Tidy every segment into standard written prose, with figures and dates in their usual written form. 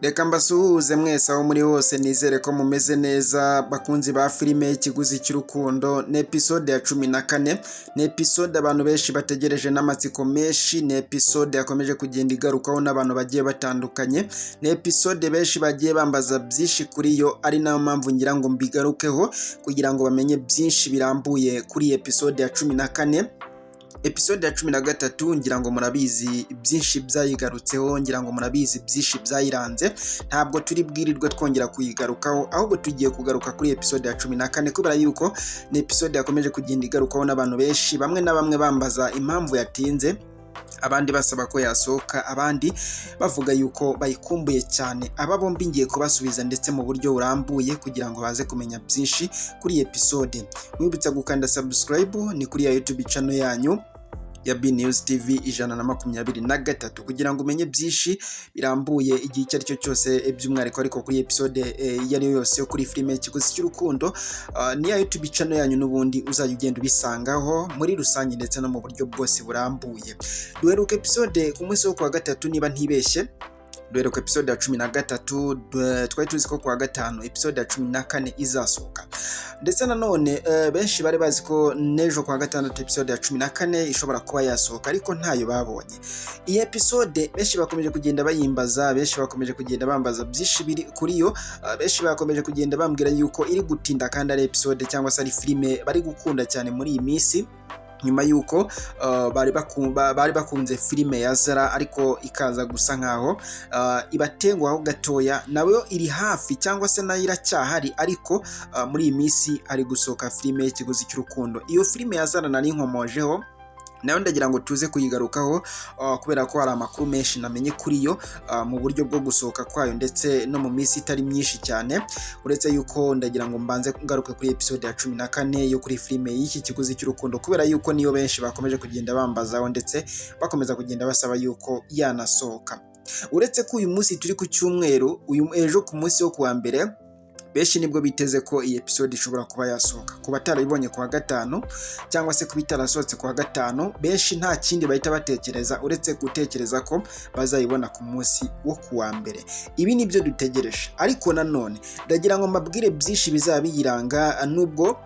Reka mbasuhuze mwese aho muri hose nizere ko mumeze neza bakunzi ba filime ikiguzi cy'urukundo ni episode ya 14 ni episode abantu benshi bategereje n'amatsiko menshi ni episode yakomeje kugenda igarukaho n'abantu bagiye batandukanye ni episode benshi bagiye bambaza byinshi kuri yo ari nayo mpamvu ngira ngo mbigarukeho kugira ngo bamenye byinshi birambuye kuri episode ya 14. Episode ya 13 ngira ngo murabizi byinshi byayigarutseho ngira ngo murabizi byinshi byayiranze ntabwo turi bwirirwe twongera kuyigarukaho ahubwo tugiye kugaruka kuri episode ya 14 kubera yuko ni episode yakomeje kugenda igarukaho n'abantu benshi bamwe na bamwe bambaza impamvu yatinze abandi basaba ko yasohoka abandi bavuga yuko bayikumbuye cyane. Aba bombi ngiye kubasubiza ndetse mu buryo burambuye kugira ngo baze kumenya byinshi kuri episode. Mwibutsa gukanda subscribe ni kuri ya YouTube channel yanyu ya B News TV 123 kugira ngo umenye byinshi birambuye igihe icyo ari cyo cyose by'umwihariko ariko kuri episode yari yose yo kuri filime ikiguzi cy'urukundo ni ya YouTube channel yanyu n'ubundi uzajya ugenda ubisangaho muri rusange ndetse no mu buryo bwose burambuye. Duheruka episode ku munsi wo kuwa gatatu niba ntibeshye duheruka episode ya 13 twari tuzi ko kuwa gatanu episode ya 14 izasohoka ndetse nanone benshi bari bazi ko nejo kuwa gatandatu episode ya 14 ishobora kuba yasohoka ariko ntayo babonye. Iyi episode benshi bakomeje kugenda bayimbaza benshi bakomeje kugenda bambaza byinshi biri kuri yo benshi bakomeje kugenda bambwira yuko iri gutinda kandi ari episode cyangwa se ari filime bari gukunda cyane muri iyi minsi nyuma yuko bari bakunze filime ya Zara ariko ikaza gusa nkaho ibatengwaho gatoya nawe iri hafi cyangwa se nayo iracyahari ariko muri iyi minsi ari gusohoka filime ikiguzi cy'urukundo. Iyo filime ya Zara nari nkomojeho nayo ndagira ngo tuze kuyigarukaho kubera ko hari amakuru menshi namenye kuri yo mu buryo bwo gusohoka kwayo ndetse no mu minsi itari myinshi cyane uretse yuko ndagira ngo mbanze ngaruke kuri episode ya 14 yo kuri filime y'iki kiguzi cy'urukundo kubera yuko niyo benshi bakomeje kugenda bambazaho ndetse bakomeza kugenda basaba yuko yanasohoka. Uretse ko uyu munsi turi ku cyumweru ejo ku munsi wo kuwa mbere benshi nibwo biteze ko iyi episode ishobora kuba yasohoka. Ku batarabibonye kuwa gatanu cyangwa se kubitarasohotse kuwa gatanu benshi nta kindi bahita batekereza uretse gutekereza ko bazayibona ku munsi wo kuwa mbere. Ibi nibyo dutegereje ariko nanone ndagira ngo mbabwire byinshi bizaba biyiranga nubwo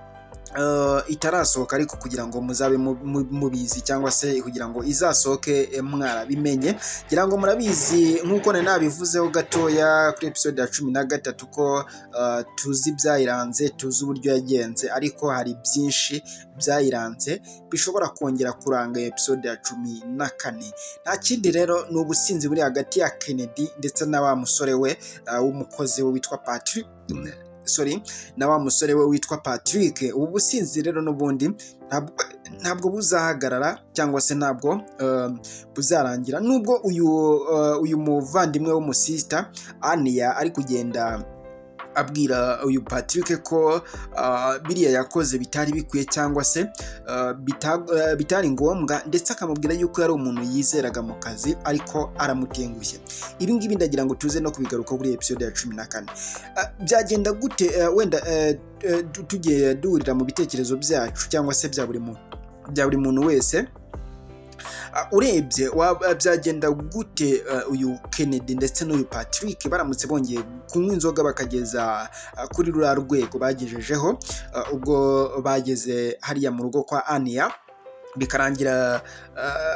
itarasohoka ariko kugira ngo muzabe mubizi cyangwa se kugira ngo izasohoke mwarabimenye kugira ngo murabizi nkuko nabivuzeho gatoya kuri episode ya 13 ko tuzi byayiranze tuzi uburyo yagenze ariko hari byinshi byayiranze bishobora kongera kuranga episode ya 14. Nta kindi rero ni ubusinzi buri hagati ya Kennedy ndetse na wa musore we w'umukozi we witwa Patrick na wa musore we witwa Patrick. Ubu businzi rero n'ubundi ntabwo buzahagarara cyangwa se ntabwo buzarangira nubwo uyu muvandimwe w'umusista Ania ari kugenda abwira uyu Patrick ko biriya yakoze bitari bikwiye cyangwa se bitari ngombwa ndetse akamubwira yuko yari umuntu yizeraga mu kazi ariko aramutengushye. Ibi ngibi ndagira ngo tuze no kubigaruka kuri episode ya 14. Byagenda gute wenda tugiye duhurira mu bitekerezo byacu cyangwa se bya buri muntu wese urebye byagenda gute uyu Kennedy ndetse n'uyu Patrick baramutse bongeye kunywa inzoga bakageza kuri ruriya rwego bagejejeho ubwo bageze hariya mu rugo kwa Ania bikarangira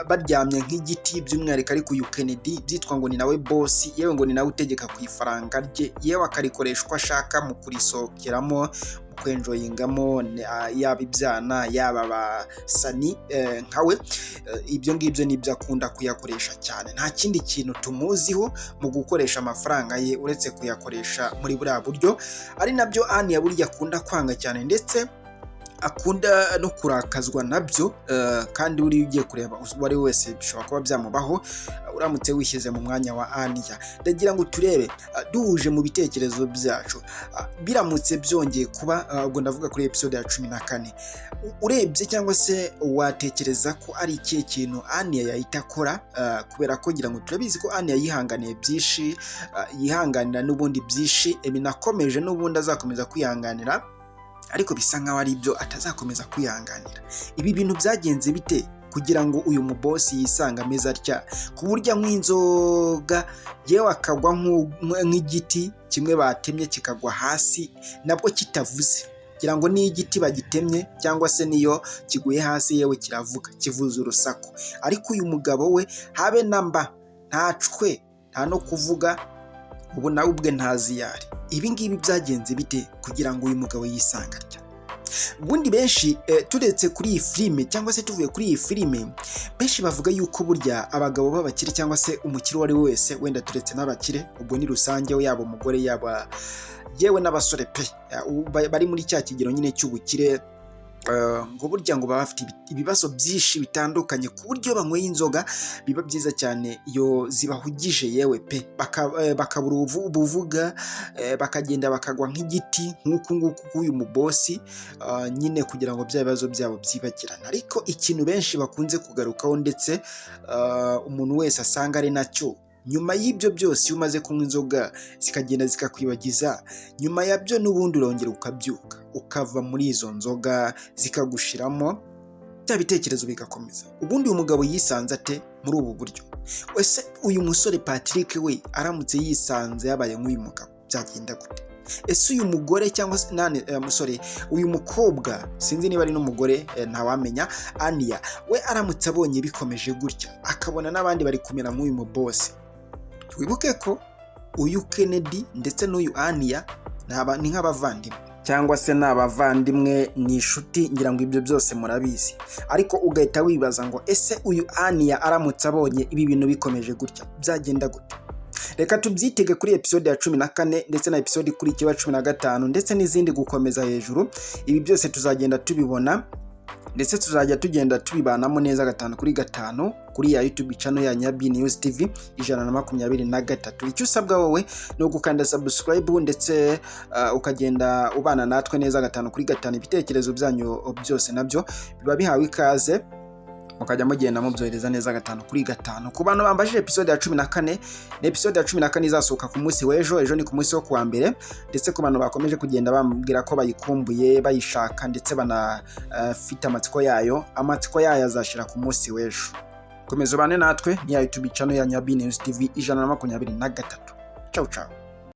baryamye nk'igiti by'umwihariko ariko uyu Kennedy byitwa ngo ni nawe boss yewe ngo ni nawe utegeka ku ifaranga rye yewe akarikoreshwa ashaka mu kurisohokeramo kwenjoyingamo yaba ibyana yaba abasani nkawe ibyo ngibyo nibyo akunda kuyakoresha cyane. Nta kindi kintu tumuziho mu gukoresha amafaranga ye uretse kuyakoresha muri buriya buryo ari nabyo Ania burya akunda kwanga cyane ndetse akunda no kurakazwa nabyo kandi uri ugiye kureba wari wese bishobora kuba byamubaho uramutse wishyize mu mwanya wa Ania. Ndagira ngo turebe duhuje mu bitekerezo byacu biramutse byongeye kuba ubwo ndavuga kuri episode ya 14 urebye cyangwa se watekereza ko ari ikihe kintu Ania yahita akora kubera ko ngira ngo turabizi ko Ania yihanganiye byinshi yihanganira n'ubundi byinshi binakomeje n'ubundi azakomeza kwihanganira ariko bisa nkaho ari ibyo atazakomeza kwihanganira. Ibi bintu byagenze bite kugira ngo uyu mubosi yisanga ameze atya, ku buryo nk'inzoga yewe akagwa nk'igiti kimwe batemye kikagwa hasi nabwo kitavuze, kugira ngo ni igiti bagitemye cyangwa se niyo kiguye hasi yewe kiravuga, kivuza urusaku. Ariko uyu mugabo we habe namba ntacwe, nta no kuvuga, ubu nawe ubwe ntazi yari. Ibi ngibi byagenze bite kugira ngo uyu mugabo yisanga atya? Ubundi benshi turetse kuri iyi filime cyangwa se tuvuye kuri iyi filime, benshi bavuga yuko burya abagabo b'abakire cyangwa se umukire uwo ari we wese, wenda turetse n'abakire, ubwo ni rusange, yaba umugore yaba yewe n'abasore pe bari muri cya kigero nyine cy'ubukire, ngo burya ngo baba bafite ibibazo byinshi bitandukanye, ku buryo banyweye inzoga biba byiza cyane iyo zibahugije yewe pe bakabura ubuvuga, bakagenda bakagwa nk'igiti nk'uku nguku k'uyu mubosi, nyine kugira ngo bya bibazo byabo byibagirane. Ariko ikintu benshi bakunze kugarukaho ndetse umuntu wese asanga ari nacyo, nyuma y'ibyo byose iyo umaze kunywa inzoga zikagenda zikakwibagiza, nyuma yabyo n'ubundi urongera ukabyuka ukava muri izo nzoga zikagushiramo, bya bitekerezo bigakomeza. Ubundi uyu mugabo yisanze ate muri ubu buryo? Ese uyu musore Patrick we aramutse yisanze yabaye nk'uyu mugabo byagenda gute? Ese uyu mugore cyangwa se musore, uyu mukobwa sinzi niba ari n'umugore, ntawamenya, Ania we aramutse abonye bikomeje gutya, akabona n'abandi bari kumera nk'uyu mubosi, wibuke ko uyu Kennedy ndetse n'uyu Ania ni nk'abavandimwe cyangwa se n'abavandimwe, ni inshuti, ngira ngo ibyo byose murabizi. Ariko ugahita wibaza ngo ese uyu Ania aramutse abonye ibi bintu bikomeje gutya byagenda gute? Reka tubyitege kuri episode ya 14 ndetse na episode ikurikiyeho 15 ndetse n'izindi gukomeza hejuru. Ibi byose tuzagenda tubibona ndetse tuzajya tugenda tubibanamo neza 5/5 kuri ya YouTube channel ya Nyabi News TV 123. Icyo usabwa wowe ni ugukanda subscribe ndetse ukagenda ubana natwe neza 5/5. Ibitekerezo byanyu byose nabyo biba bihawe ikaze, mukajya mugenda mubyohereza neza 5/5. Ku bantu bambajije episode ya 14, ni episode ya 14 izasohoka ku munsi w'ejo. Ejo ni ku munsi wo kuwa mbere, ndetse ku bantu bakomeje kugenda bambwira ko bayikumbuye bayishaka ndetse banafite amatsiko yayo azashira ku munsi w'ejo. Komeza ubane natwe ni ya YouTube channel ya Nyabi News TV 123. Ciao ciao.